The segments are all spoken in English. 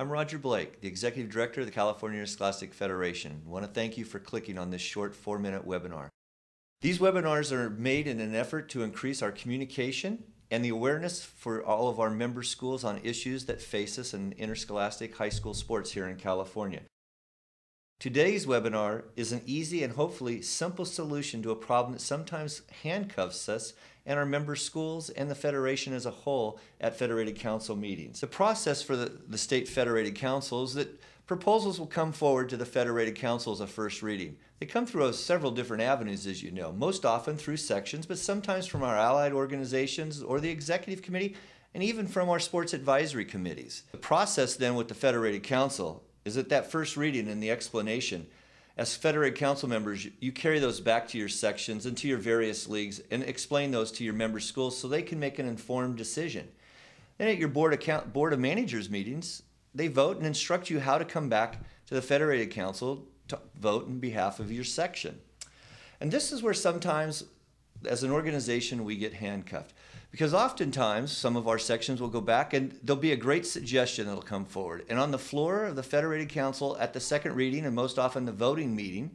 I'm Roger Blake, the Executive Director of the California Interscholastic Federation. I want to thank you for clicking on this short 4-minute webinar. These webinars are made in an effort to increase our communication and the awareness for all of our member schools on issues that face us in interscholastic high school sports here in California. Today's webinar is an easy and hopefully simple solution to a problem that sometimes handcuffs us and our member schools and the Federation as a whole at Federated Council meetings. The process for the State Federated Council is that proposals will come forward to the Federated Council as a first reading. They come through several different avenues, as you know, most often through sections, but sometimes from our allied organizations or the Executive Committee, and even from our sports advisory committees. The process then with the Federated Council is that first reading and the explanation. As Federated Council members, you carry those back to your sections and to your various leagues and explain those to your member schools so they can make an informed decision. Then at your Board of Managers meetings, they vote and instruct you how to come back to the Federated Council to vote on behalf of your section. And this is where sometimes, as an organization, we get handcuffed. Because oftentimes, some of our sections will go back and there'll be a great suggestion that'll come forward. And on the floor of the Federated Council at the second reading, and most often the voting meeting,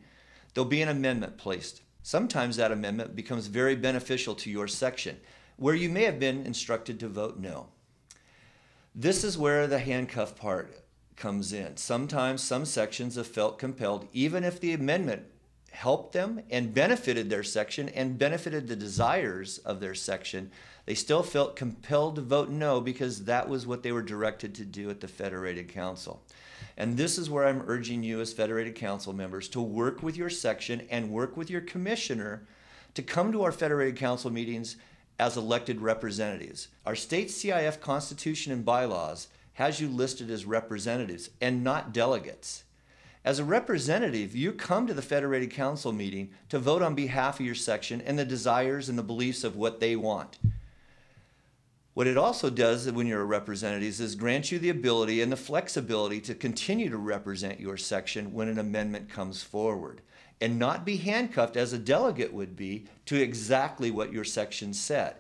there'll be an amendment placed. Sometimes that amendment becomes very beneficial to your section, where you may have been instructed to vote no. This is where the handcuff part comes in. Sometimes some sections have felt compelled, even if the amendment helped them and benefited their section and benefited the desires of their section, they still felt compelled to vote no because that was what they were directed to do at the Federated Council. And this is where I'm urging you as Federated Council members to work with your section and work with your commissioner to come to our Federated Council meetings as elected representatives. Our state CIF constitution and bylaws has you listed as representatives and not delegates. As a representative, you come to the Federated Council meeting to vote on behalf of your section and the desires and the beliefs of what they want. What it also does when you're a representative is grant you the ability and the flexibility to continue to represent your section when an amendment comes forward and not be handcuffed as a delegate would be to exactly what your section said.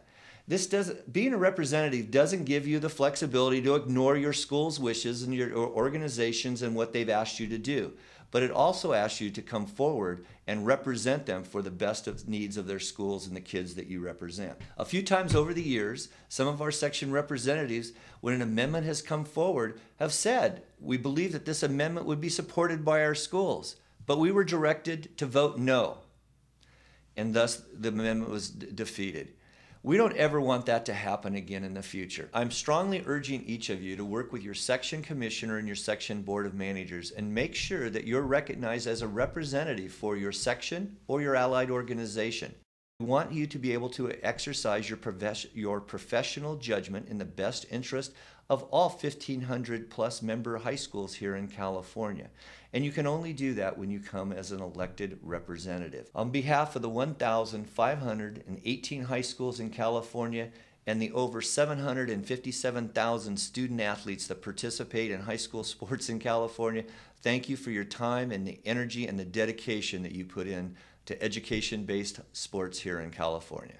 Being a representative doesn't give you the flexibility to ignore your school's wishes and your organizations and what they've asked you to do. But it also asks you to come forward and represent them for the best of needs of their schools and the kids that you represent. A few times over the years, some of our section representatives, when an amendment has come forward, have said, we believe that this amendment would be supported by our schools, but we were directed to vote no. And thus the amendment was defeated. We don't ever want that to happen again in the future. I'm strongly urging each of you to work with your section commissioner and your section board of managers and make sure that you're recognized as a representative for your section or your allied organization. We want you to be able to exercise your professional judgment in the best interest of all 1,500 plus member high schools here in California. And you can only do that when you come as an elected representative. On behalf of the 1,518 high schools in California and the over 757,000 student athletes that participate in high school sports in California, thank you for your time and the energy and the dedication that you put in to education-based sports here in California.